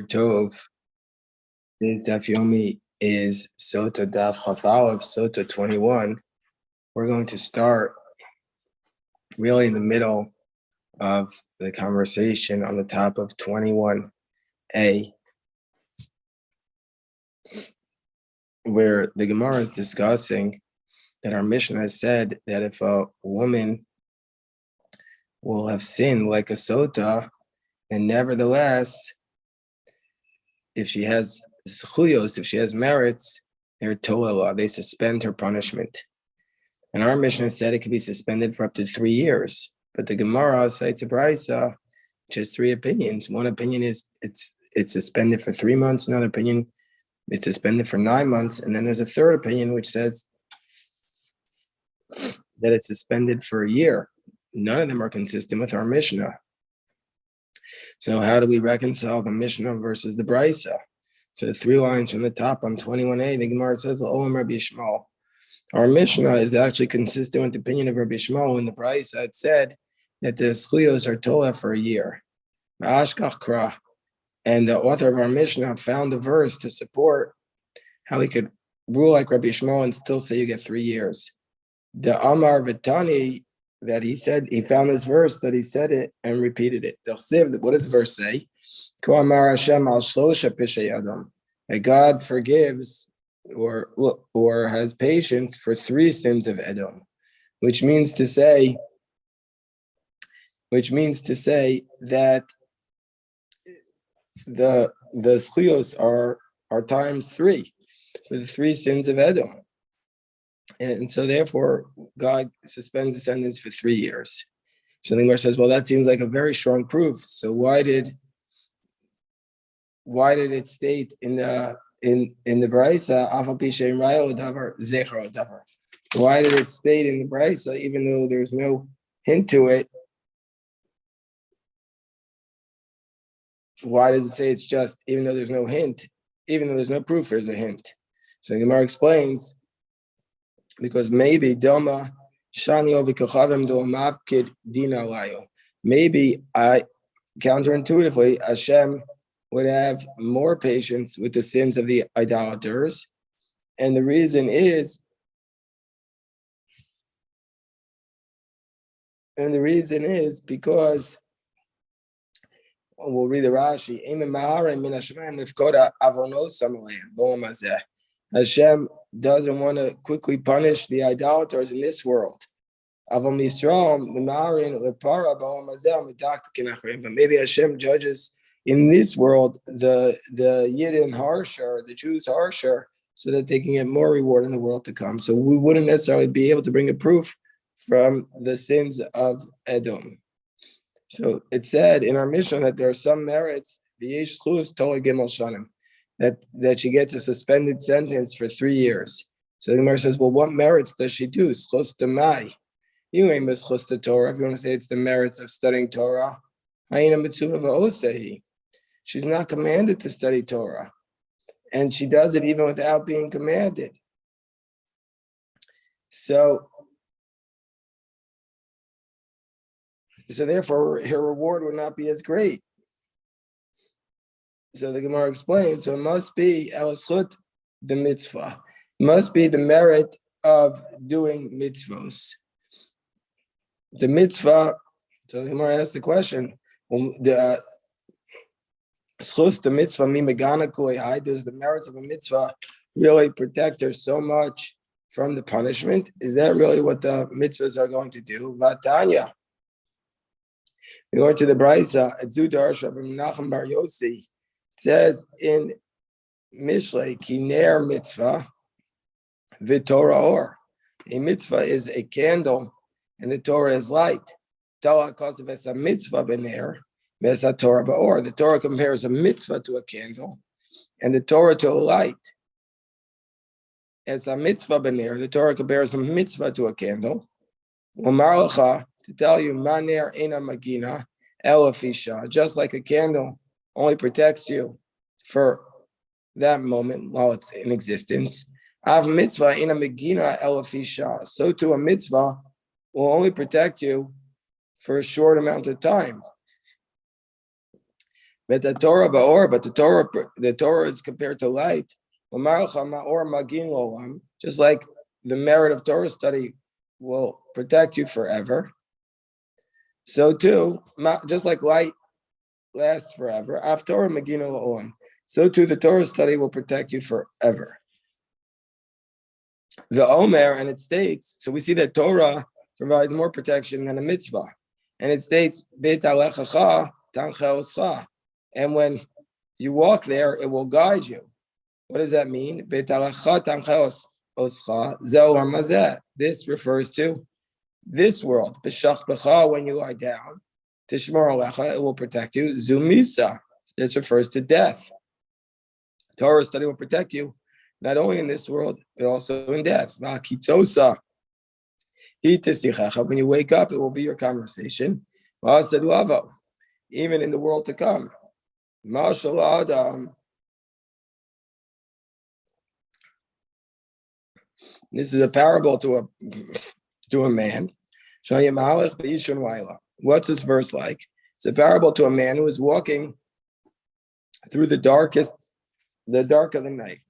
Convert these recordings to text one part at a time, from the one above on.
Tov. Today's Daf Yomi is Sotah Daf Chaf of Sotah 21. We're going to start really in the middle of the conversation on the top of 21a, where the Gemara is discussing that our Mishnah has said that if a woman will have sinned like a Sotah, and nevertheless, if she has zchuyos, if she has merits, they're tolah, they suspend her punishment. And our Mishnah said it could be suspended for up to 3 years. But the Gemara cites a brisa, which has 3 opinions. One opinion is it's suspended for 3 months. Another opinion, it's suspended for 9 months. And then there's a third opinion which says that it's suspended for a year. None of them are consistent with our Mishnah. So how do we reconcile the Mishnah versus the brisa? So the 3 lines from the top on 21a, the Gemara says, Olam Rabbi Shmuel. Our Mishnah is actually consistent with the opinion of Rabbi Shmuel. In the brisa, it said that the zchuyos are tola for a year. And the author of our Mishnah found a verse to support how he could rule like Rabbi Shmuel and still say you get 3 years. The Amar Vitani, that he said, he found this verse that he said it and repeated it. What does the verse say? That God forgives or has patience for 3 sins of Edom, which means to say that the zchuyos are times 3 for the 3 sins of Edom. And so therefore, God suspends the sentence for 3 years. So the Gemara says, well, that seems like a very strong proof. So why did it state in the brisa, why did it state in the brisa, even though there's no hint to it? Why does it say it's just, even though there's no hint, even though there's no proof, there's a hint? So the Gemara explains, because maybe Dilma Shani Ovikochavim Domavkid Dina Layo. Maybe counterintuitively, Hashem would have more patience with the sins of the idolaters. And the reason is because, we'll read the Rashi, Hashem doesn't want to quickly punish the idolaters in this world. But maybe Hashem judges in this world the Yidden harsher, the Jews harsher, so that they can get more reward in the world to come. So we wouldn't necessarily be able to bring a proof from the sins of Edom. So it said in our Mishnah that there are some merits, that she gets a suspended sentence for 3 years. So the Gemara says, well, what merits does she do? Schus to mai. You ain't schus to Torah. If you want to say it's the merits of studying Torah, she's not commanded to study Torah. And she does it even without being commanded. So therefore, her reward would not be as great. So the Gemara explains, so it must be el-schut the mitzvah. It must be the merit of doing mitzvos. The mitzvah, so the Gemara asks the question, the schus the mitzvah mi megana koi, does the merits of a mitzvah really protect her so much from the punishment? Is that really what the mitzvahs are going to do? Vatanya. We go to the brisa at Zudarsha from Menachem Bar Yossi. It says in Mishlei, Kiner mitzvah, v'Torah or. A mitzvah is a candle, and the Torah is light. Torah calls it a mitzvah b'ner, v'esa Torah ba'or. The Torah compares a mitzvah to a candle, and the Torah to a light. As a mitzvah b'ner, the Torah compares a mitzvah to a candle. Umar lecha, to tell you, maner ena magina, elafisha, just like a candle only protects you for that moment while it's in existence. Av mitzvah in a megina elafisha. So too a mitzvah will only protect you for a short amount of time. But the Torah ba'or, but the Torah is compared to light. Just like the merit of Torah study will protect you forever. So too, just like light lasts forever, after Magino Olam. So too, the Torah study will protect you forever. The Omer, and it states, so we see that Torah provides more protection than a mitzvah. And it states, Beit alechacha tancha oscha. And when you walk there, it will guide you. What does that mean? Beit alechacha tancha oscha, zeh hamazeh. This refers to this world. B'shach b'cha, when you lie down. Tishmor alecha, it will protect you. Zumisa, this refers to death. Torah study will protect you, not only in this world, but also in death. When you wake up, it will be your conversation. Even in the world to come. This is a parable to a man. What's this verse like? It's a parable to a man who is walking through the dark of the night.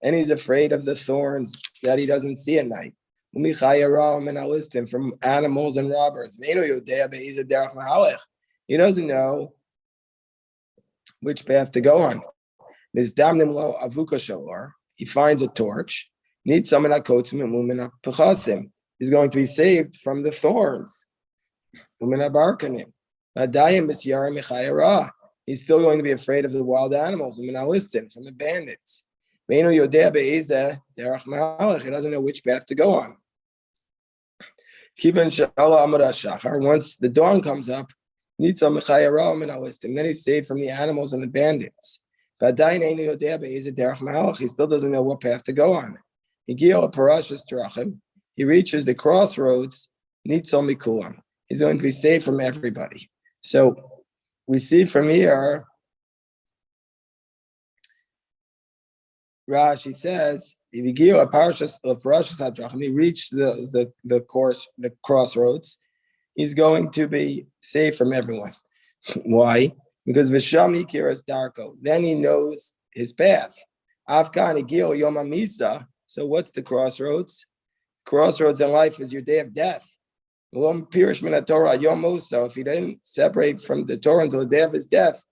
And he's afraid of the thorns that he doesn't see at night. From animals and robbers. He doesn't know which path to go on. He finds a torch. He's going to be saved from the thorns. He's still going to be afraid of the wild animals, from the bandits. He doesn't know which path to go on. Once the dawn comes up, then he's saved from the animals and the bandits. He still doesn't know what path to go on. He reaches the crossroads. He's going to be saved from everybody. So we see from here, Rashi says, he reached the crossroads, he's going to be saved from everyone. Why? Because Visham Ikiras Darko, then he knows his path. Afghan Igil Yom Misa. So what's the crossroads? Crossroads in life is your day of death. So if he didn't separate from the Torah until the day of his death,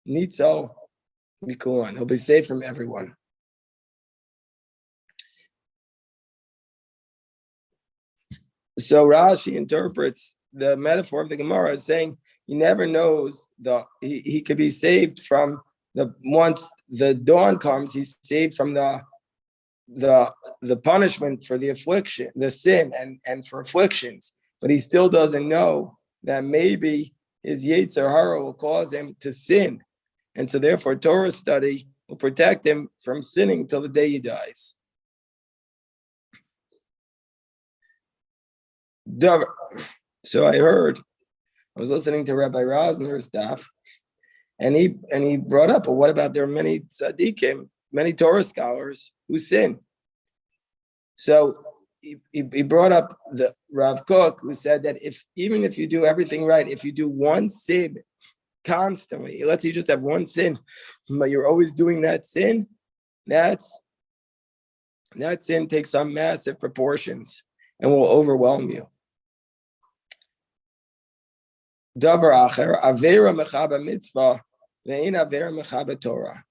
Nitzo Mikuan, he'll be saved from everyone. So Rashi interprets the metaphor of the Gemara as saying he never knows he could be saved from once the dawn comes, he's saved from the punishment for the affliction, the sin and for afflictions, but he still doesn't know that maybe his Yetzer Hara will cause him to sin. And so therefore Torah study will protect him from sinning till the day he dies. So I was listening to Rabbi Rosner's stuff, and he brought up, well, what about there are many tzaddikim, many Torah scholars who sin? So he brought up the Rav Kook, who said that even if you do everything right, if you do one sin constantly, let's say you just have one sin, but you're always doing that sin, that sin takes on massive proportions and will overwhelm you. Davar acher, avera mechaba mitzvah, ve'in avera mechaba Torah.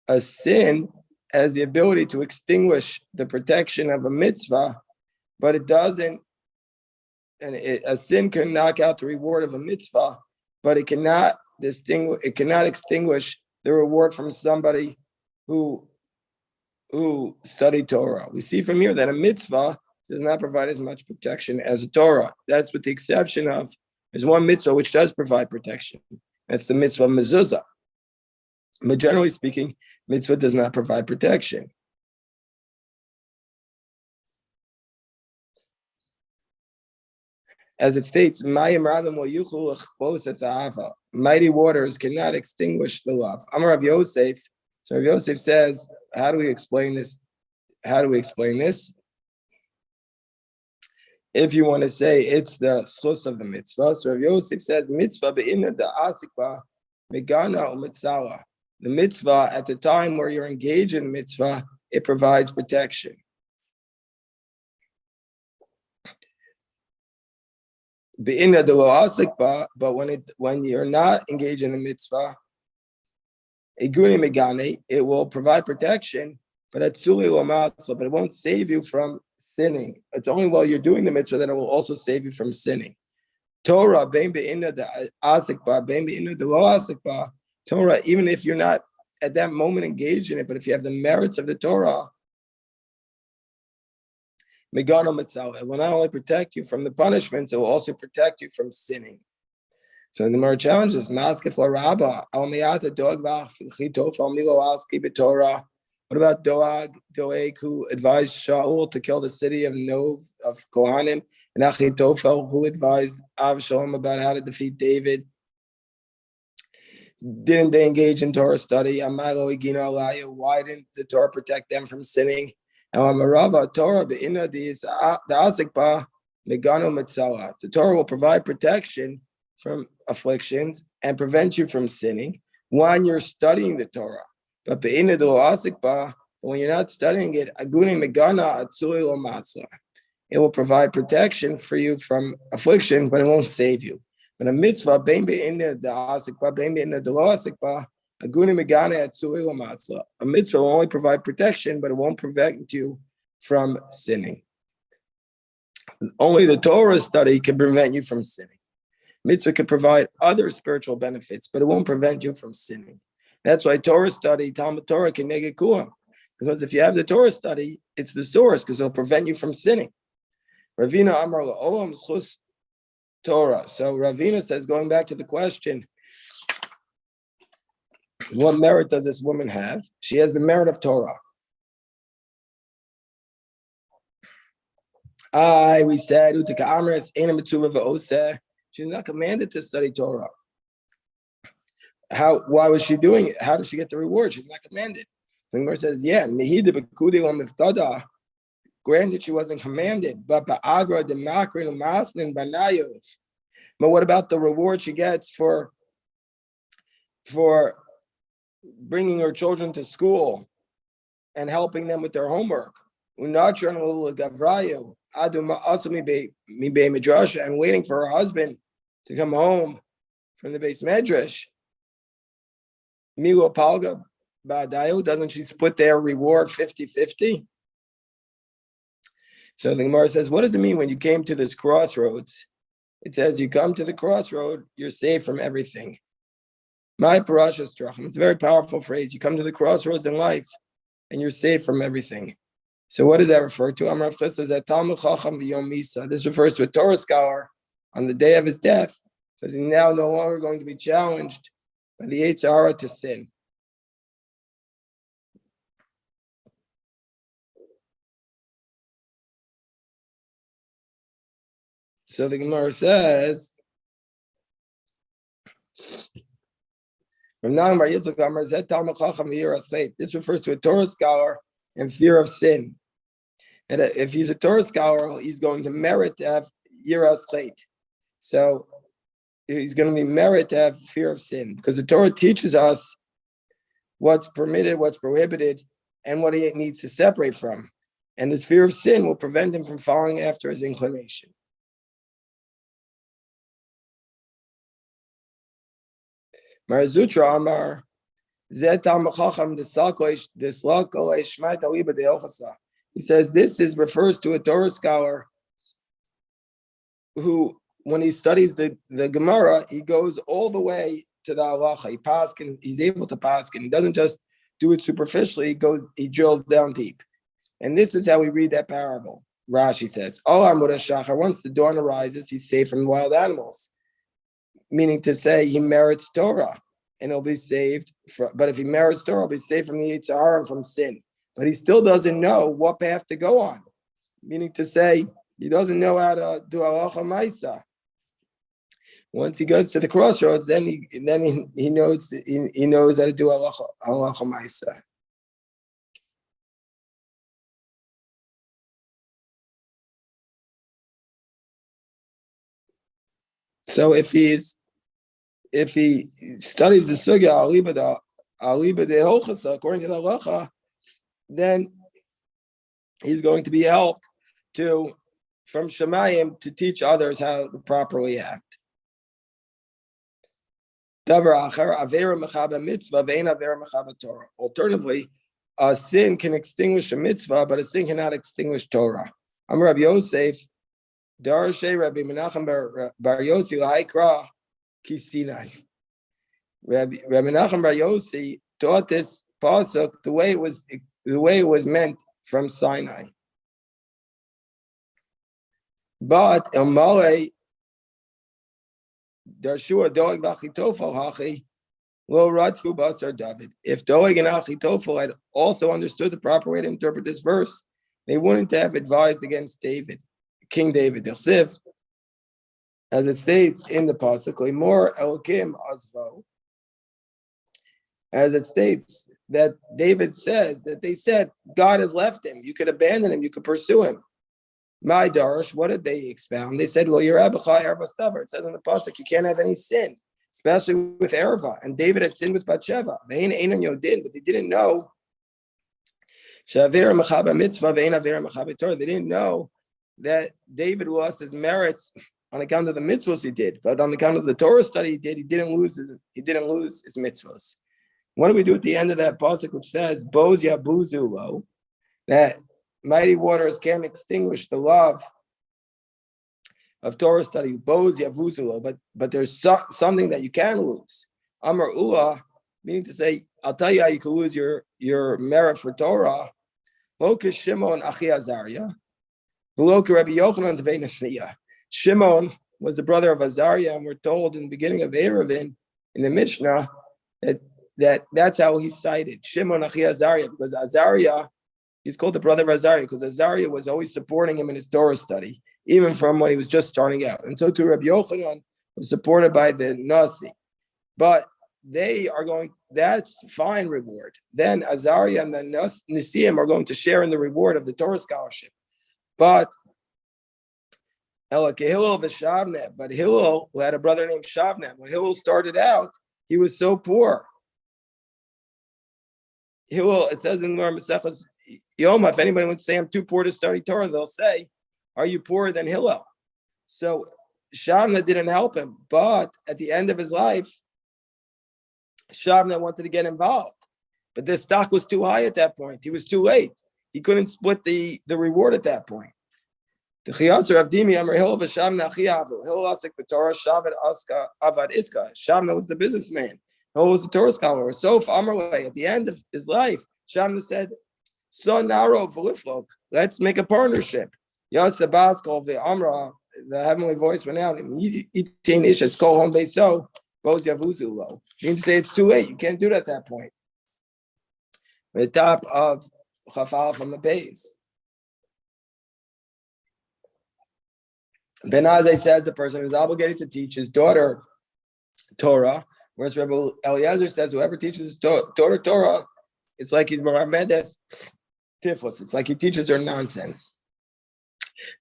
A sin has the ability to extinguish the protection of a mitzvah, but it doesn't. And a sin can knock out the reward of a mitzvah, but it cannot extinguish the reward from somebody who studied Torah. We see from here that a mitzvah does not provide as much protection as a Torah. That's with the exception of there's one mitzvah which does provide protection. That's the mitzvah mezuzah. But generally speaking, mitzvah does not provide protection. As it states, mighty waters cannot extinguish the love. Amar Rav Yosef. So Rav Yosef says, how do we explain this? if you want to say it's the schus of the mitzvah. So Rav Yosef says mitzvah be'inna the asikba megana u'mitzawa. The mitzvah at the time where you're engaged in mitzvah, it provides protection. Be'inna the lo asikba, but when you're not engaged in the mitzvah, iguni megane, it will provide protection. But it won't save you from sinning. It's only while you're doing the mitzvah that it will also save you from sinning. Torah, Torah, even if you're not at that moment engaged in it, but if you have the merits of the Torah, it will not only protect you from the punishments, it will also protect you from sinning. So the more challenges, Torah. What about Doeg, who advised Shaul to kill the city of Nov of Kohanim, and Achitophel, who advised Avshalom about how to defeat David? Didn't they engage in Torah study? Why didn't the Torah protect them from sinning? The Torah will provide protection from afflictions and prevent you from sinning when you're studying the Torah. But when you're not studying it, it will provide protection for you from affliction, but it won't save you. But a mitzvah, a mitzvah will only provide protection, but it won't prevent you from sinning. Only the Torah study can prevent you from sinning. Mitzvah can provide other spiritual benefits, but it won't prevent you from sinning. That's why Torah study, Talmud Torah, can make it kuam. Because if you have the Torah study, it's the source, because it'll prevent you from sinning. Ravina Amar Olam Schus Torah. So Ravina says, going back to the question, what merit does this woman have? She has the merit of Torah. We said, she's not commanded to study Torah. Why was she doing it? How did she get the reward? She's not commanded. The Gemara says, yeah, granted she wasn't commanded, but what about the reward she gets for bringing her children to school and helping them with their homework? And waiting for her husband to come home from the base medrash. Milo Palga Badayo, doesn't she split their reward 50-50? So the Gemara says, what does it mean when you came to this crossroads? It says you come to the crossroad, you're saved from everything. My parasha strachim. It's a very powerful phrase. You come to the crossroads in life and you're saved from everything. So what does that refer to? Amar Rav says that Talmud Chacham v'Yom Misa. This refers to a Torah scholar on the day of his death, because he's now no longer going to be challenged by the Yetzer Hara to sin. So the Gemara says, this refers to a Torah scholar and fear of sin. And if he's a Torah scholar, he's going to merit to have yiras chait. So he's going to be merit to have fear of sin, because the Torah teaches us what's permitted, what's prohibited, and what he needs to separate from. And this fear of sin will prevent him from following after his inclination. Marzutra Amar, he says this refers to a Torah scholar who, when he studies the Gemara, he goes all the way to the halacha. He's able to paskin. He doesn't just do it superficially. He drills down deep. And this is how we read that parable. Rashi says, once the dawn arises, he's safe from wild animals. Meaning to say he merits Torah and he'll be saved. But if he merits Torah, he'll be saved from the Yetzer Hara and from sin. But he still doesn't know what path to go on. Meaning to say he doesn't know how to do halacha ma'isa. Once he goes to the crossroads, then he knows how to do halacha ma'isa. So if he studies the sugya aliba de hochasa according to the halacha, then he's going to be helped from Shemayim to teach others how to properly act. Alternatively, a sin can extinguish a mitzvah, but a sin cannot extinguish Torah. Amar Rabbi Yosef, Darshe Rabbi Menachem Bar Yossi L'Haikra Kisinai. Rabbi Menachem Bar Yossi taught this pasuk the way it was meant from Sinai. But Elmalei Darshua Doeg V'Achitofel Hachi Lo Radfu Basar David. If Doeg and Achitofel had also understood the proper way to interpret this verse, they wouldn't have advised against David, King David. As it states in the pasuk, Lemor Elokim Azvo. As it states that David says that they said God has left him. You could abandon him. You could pursue him. My Darish, what did they expound? They said, "Well, you're Abachai Erva Stavar." It says in the pasuk, you can't have any sin, especially with Erva. And David had sinned with Bathsheba. They didn't know. They didn't know that David lost his merits on account of the mitzvahs he did, but on account of the Torah study he did, he didn't lose his mitzvahs. What do we do at the end of that pasuk, which says, "Boz yabuzu lo," that mighty waters can't extinguish the love of Torah study. Boz yavuzulo, but there's something that you can lose. Amar ula, meaning to say, I'll tell you how you can lose your merit for Torah. Loka Shimon Achi Azariah, Loka Rabbi Yochanan Tevei Nefiyah. Shimon was the brother of Azariah, and we're told in the beginning of Eruvin in the Mishnah that's how he's cited. Shimon Achi Azariah, because Azariah, he's called the brother of Azariah because Azariah was always supporting him in his Torah study, even from when he was just starting out. And so too Rabbi Yochanan was supported by the Nasi. But they are going, that's fine reward. Then Azariah and the Nisiim are going to share in the reward of the Torah scholarship. But Hillel v'Shavnet, but Hillel, who had a brother named Shavnet, when Hillel started out, he was so poor. Hillel, it says in Gemara Maseches Yoma, if anybody would say I'm too poor to study Torah, they'll say, are you poorer than Hillel? So Shavna didn't help him, but at the end of his life, Shavna wanted to get involved, but the stock was too high at that point. He was too late. He couldn't split the reward at that point. The Chiyasar of Dimi Amar Hillel v'Shavna Chiyavu. Hillel asik b'Torah, Shavna aska avad iska. Shavna was the businessman. Hillel was the Torah scholar. So Amarway, at the end of his life, Shavna said, "So narrow v'liflok. Let's make a partnership." Yosebas called the Amra. The heavenly voice went out. Itin ishes call home base so boz yavuzu lo. Means to say it's too late. You can't do it at that point. The top of Chafal from the base. Ben Azai says the person is obligated to teach his daughter Torah, whereas Rabbi Eliezer says whoever teaches his daughter Torah, it's like he's Maramedes Tifus. It's like he teaches her nonsense.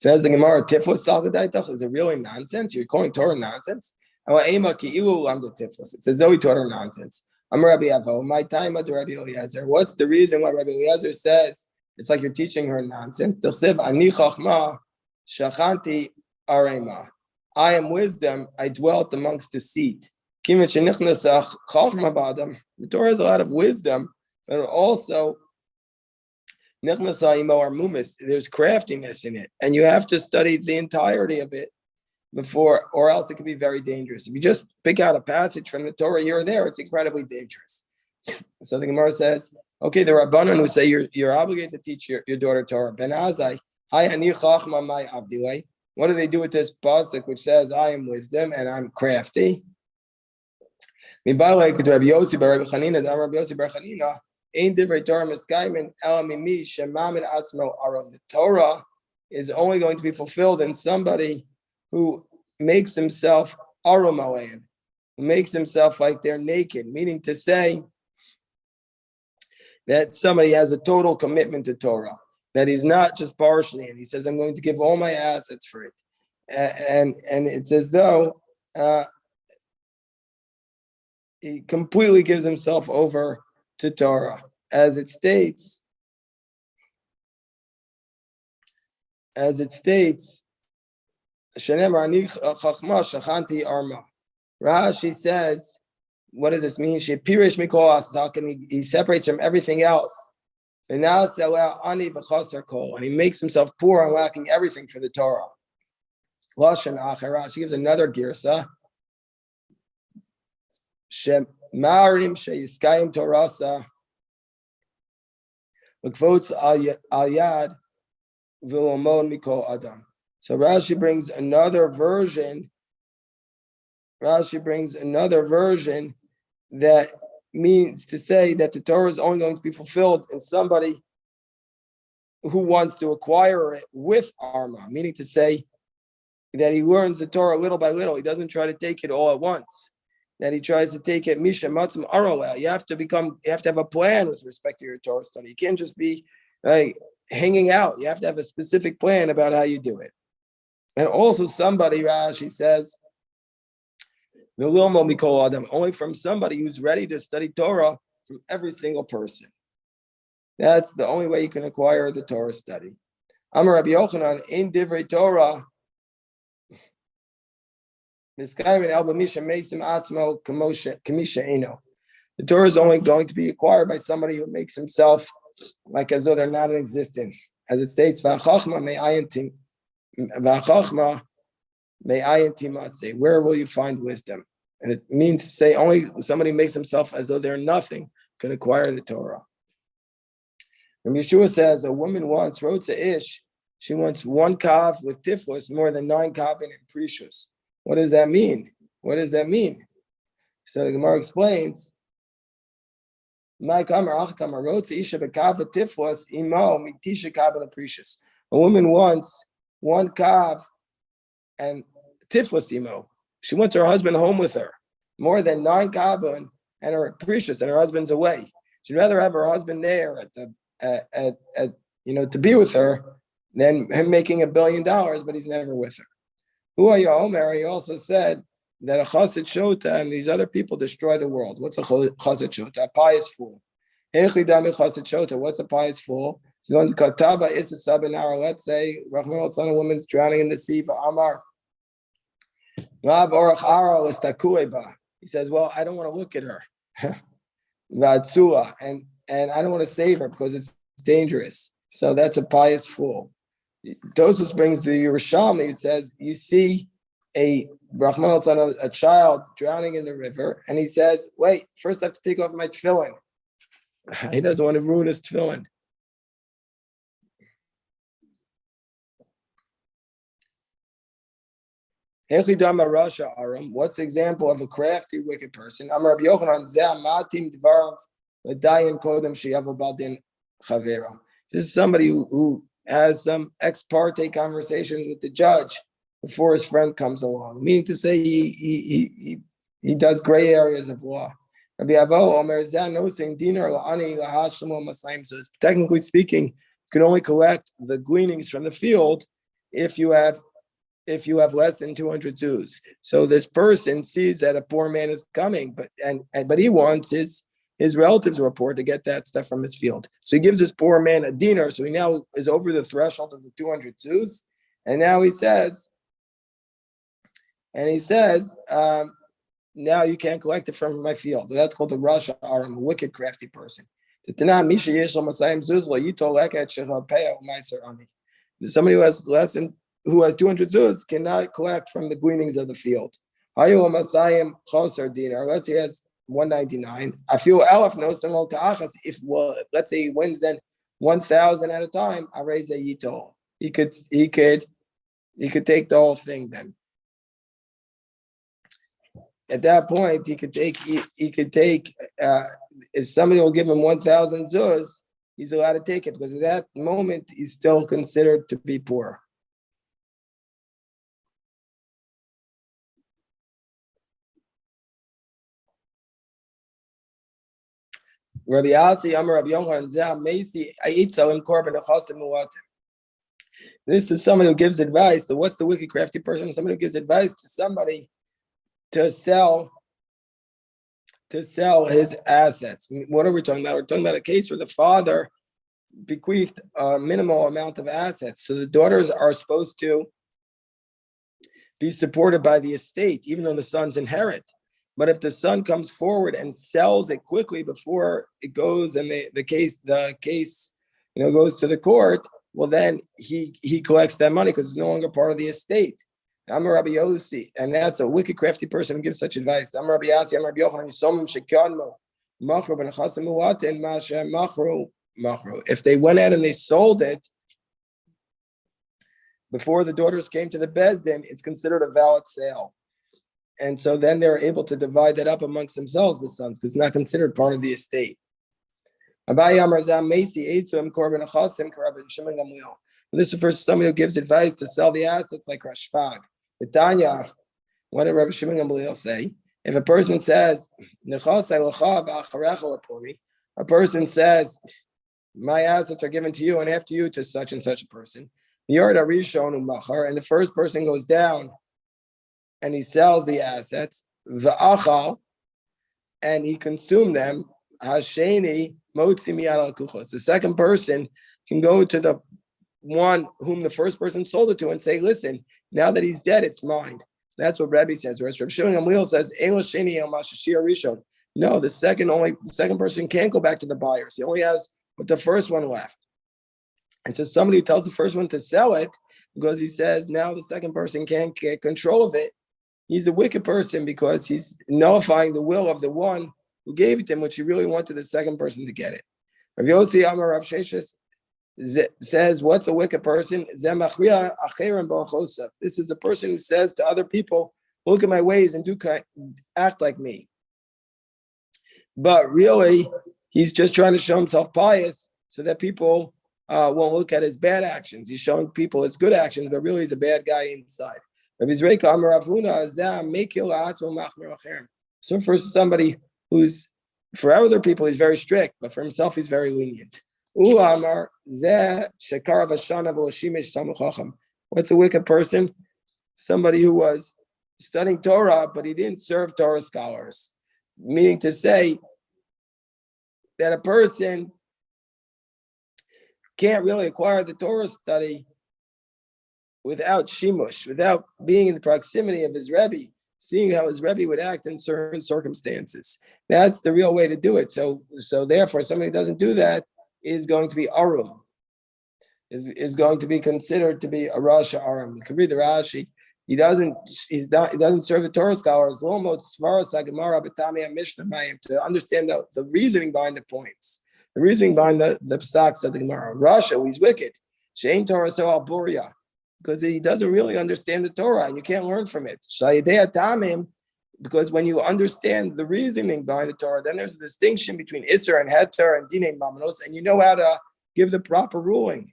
Says the Gemara, Tifus Salgadaitach, is it really nonsense? You're calling Torah nonsense? It says though he taught her nonsense. I'm Rabbi Avo, my time at Rabbi Eliezer. What's the reason why Rabbi Eliezer says it's like you're teaching her nonsense? Ani chachma shachanti arema. I am wisdom, I dwelt amongst deceit. The Torah has a lot of wisdom, but also there's craftiness in it, and you have to study the entirety of it before, or else it could be very dangerous. If you just pick out a passage from the Torah here or there, it's incredibly dangerous. So the Gemara says, okay, the Rabbanan who say you're obligated to teach your daughter Torah. Ben Azai, hi ani chachma mai avdilei. What do they do with this pasuk which says, I am wisdom and I'm crafty? The Torah is only going to be fulfilled in somebody who makes himself aromalan, who makes himself like they're naked, meaning to say that somebody has a total commitment to Torah, that he's not just partially, and he says, I'm going to give all my assets for it. And it's as though he completely gives himself over to Torah, as it states. Rashi says, what does this mean? He separates from everything else. And he makes himself poor and lacking everything for the Torah. Rashi gives another girsa. Shemarim sheyiskayim torasa l'kvots al yad v'lomon mikol adam. So Rashi brings another version. That means to say that the Torah is only going to be fulfilled in somebody who wants to acquire it with Arma, meaning to say that he learns the Torah little by little. He doesn't try to take it all at once. That he tries to take it Misha Matzim Arola. You have to have a plan with respect to your Torah study. You can't just be like hanging out. You have to have a specific plan about how you do it. And also somebody, Rashi says, only from somebody who's ready to study Torah from every single person. That's the only way you can acquire the Torah study. Amar Rabbi Yochanan, in Divrei Torah, the Torah is only going to be acquired by somebody who makes himself like as though they're not in existence. As it states, where will you find wisdom? And it means to say only somebody makes himself as though they're nothing can acquire the Torah. And Yeshua says a woman wants rotza ish. She wants one kav with tiflus more than 9 kav in precious. What does that mean? So the Gemara explains. A woman wants one kav and tiflus imo. She wants her husband home with her, more than 9 kabun and her precious, and her husband's away. She'd rather have her husband there to be with her than him making $1 billion, but he's never with her. He also said that a chassid Sotah and these other people destroy the world. What's a chassid Sotah? A pious fool. What's a pious fool? Let's say a woman's drowning in the sea. He says, well, I don't want to look at her. And I don't want to save her because it's dangerous. So that's a pious fool. Tosus brings the Yerushalmi. It says, you see a child drowning in the river, and he says, wait, first I have to take off my tefillin. He doesn't want to ruin his tefillin. What's the example of a crafty, wicked person? This is somebody who has some ex parte conversations with the judge before his friend comes along, meaning to say he does gray areas of law. So technically speaking, you can only collect the gleanings from the field if you have less than 200 zuz. So this person sees that a poor man is coming, but he wants his relatives were poor to get that stuff from his field. So he gives this poor man a dinar. So he now is over the threshold of the 200 zuz. And now he says, now you can't collect it from my field. That's called the Rasha Aram, a wicked, crafty person. Somebody who has 200 zuz cannot collect from the gleanings of the field. Let's say he has 199. I feel Aleph knows if let's say he wins then 1,000 at a time, I raise a yitol. He could take the whole thing then. At that point, he could take if somebody will give him 1,000 zuz, he's allowed to take it because at that moment he's still considered to be poor. Rabbi Asi, Amar Rabbi Yochanan, Zeh Meisi, Aitzalim Korban Achasim Muatim. This is somebody who gives advice. So what's the wicked, crafty person? Somebody who gives advice to somebody to sell his assets. What are we talking about? We're talking about a case where the father bequeathed a minimal amount of assets. So the daughters are supposed to be supported by the estate, even though the sons inherit. But if the son comes forward and sells it quickly before it goes and the case goes to the court, well then he collects that money because it's no longer part of the estate. I'm a Rabbi Yossi, and that's a wicked, crafty person who gives such advice. I'm Rabbi Yossi, I'm Rabbi Yochanan, Yisomim Shekanmo, Machru ben Chasim Muwatin, Masha Machru. If they went out and they sold it before the daughters came to the Bezdin, it's considered a valid sale. And so then they're able to divide that up amongst themselves, the sons, because it's not considered part of the estate. This refers to somebody who gives advice to sell the assets like Rashfag. Tanya, what did Rabbi Shimon Gamliel say? If a person says, a person says, my assets are given to you and after you to such and such a person, and the first person goes down and he sells the assets, and he consumed them, the second person can go to the one whom the first person sold it to and say, listen, now that he's dead, it's mine. That's what Rebbe says. Whereas Rabbi Shimon Gamliel says, no, the second person can't go back to the buyers. He only has what the first one left. And so somebody who tells the first one to sell it because he says now the second person can't get control of it, he's a wicked person because he's nullifying the will of the one who gave it to him, which he really wanted the second person to get it. Rav Yossi Amar Rav Sheshes says, what's a wicked person? This is a person who says to other people, look at my ways and act like me. But really, he's just trying to show himself pious so that people won't look at his bad actions. He's showing people his good actions, but really he's a bad guy inside. So for somebody who's, for other people, he's very strict, but for himself, he's very lenient. What's a wicked person? Somebody who was studying Torah, but he didn't serve Torah scholars. Meaning to say that a person can't really acquire the Torah study without shimush, without being in the proximity of his Rebbe, seeing how his Rebbe would act in certain circumstances. That's the real way to do it. So therefore, somebody who doesn't do that is going to be arum, is going to be considered to be a Rasha arum. You can read the Rashi. He doesn't serve the Torah scholars to understand the reasoning behind the points, the reasoning behind the psaks of the Gemara. Rasha, he's wicked. Shein Torah so alburia, because he doesn't really understand the Torah, and you can't learn from it. Because when you understand the reasoning behind the Torah, then there's a distinction between Isser and Heter and Dinei Mamanos, and you know how to give the proper ruling.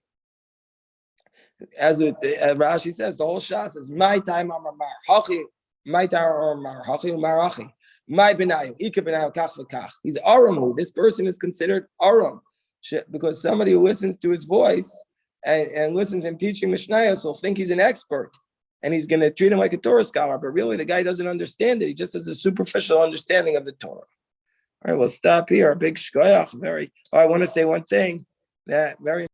As Rashi says, the whole Shas is my time Amar Hachi, my time Amar Hachi Umarachi, my benayu, Ika benayu kach v'kach. He's Aramu. This person is considered Aram because somebody who listens to his voice and listens to him teaching Mishnayos will think he's an expert. And he's going to treat him like a Torah scholar, but really the guy doesn't understand it. He just has a superficial understanding of the Torah. All right, we'll stop here. A big shkoyach. I want to say one thing that very